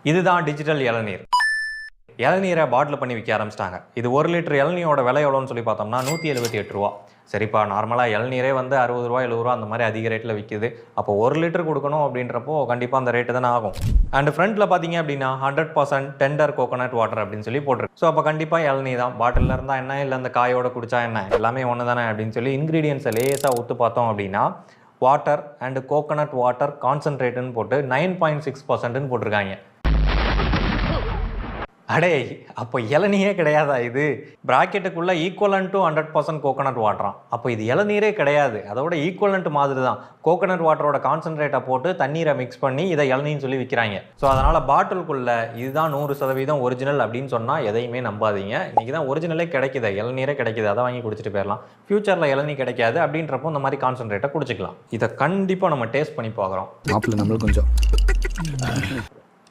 இதுதான் டிஜிட்டல் இளநீர். இளநீரை பாட்டில் பண்ணி விற்க ஆரம்பிச்சிட்டாங்க. இது 1 லிட்டர் இளநீரோட விலை எவ்வளோன்னு சொல்லி பார்த்தோம்னா 178 ரூபா. சரிப்பா, நார்மலாக இளநீரே வந்து 60 ரூபா 70 ரூபா அந்த மாதிரி அதிக ரேட்டில் விற்கிது. அப்போ 1 லிட்டர் கொடுக்கணும் அப்படின்றப்போ கண்டிப்பாக அந்த ரேட்டு தானே ஆகும். அண்ட் ஃப்ரண்ட்டில் பார்த்தீங்க அப்படின்னா 100% டெண்டர் கோகோனட் வாட்டர் அப்படின்னு சொல்லி போட்டிருக்கு. ஸோ அப்போ கண்டிப்பாக இளநீ தான். பாட்டிலில் இருந்தால் என்ன, இல்லை அந்த காயோட குடிச்சா என்ன, எல்லாமே ஒன்று தானே அப்படின்னு சொல்லி இன்க்ரீடியன்ஸை லேசாக ஒத்து பார்த்தோம் அப்படின்னா வாட்டர் அண்ட் கோகோனட் வாட்டர் கான்சன்ட்ரேட்டுன்னு போட்டு 9.6%ன்னு போட்டிருக்காங்க. அடே, அப்போ இளநீரே கிடையாதா இது? ப்ராக்கெட்டுக்குள்ளே ஈக்குவலன்ட் டு 100% கோகோனட் வாட்டராம். அப்போ இது இளநீரே கிடையாது, அதோட ஈக்குவலன்ட் மாதிரி தான். கோகோனட் வாட்டரோட கான்சன்ட்ரேட்டை போட்டு தண்ணீரை மிக்ஸ் பண்ணி இதை இளநீன்னு சொல்லி விற்கிறாங்க. ஸோ அதனால் பாட்டிலுக்குள்ளே இதுதான் 100% ஒரிஜினல் அப்படின்னு சொன்னால் எதையுமே நம்பாதீங்க. இன்றைக்கி தான் ஒரிஜினலே கிடைக்குது, இளநீரே கிடைக்குது, அதை வாங்கி குடிச்சிட்டு போயிடலாம். ஃப்யூச்சரில் இளநீ கிடைக்காது அப்படின்றப்போ இந்த மாதிரி கான்சன்ட்ரேட்டை குடிச்சிக்கலாம். இதை கண்டிப்பாக நம்ம டேஸ்ட் பண்ணி பார்க்குறோம். மாப்பிள்ள நம்மளுக்கு கொஞ்சம்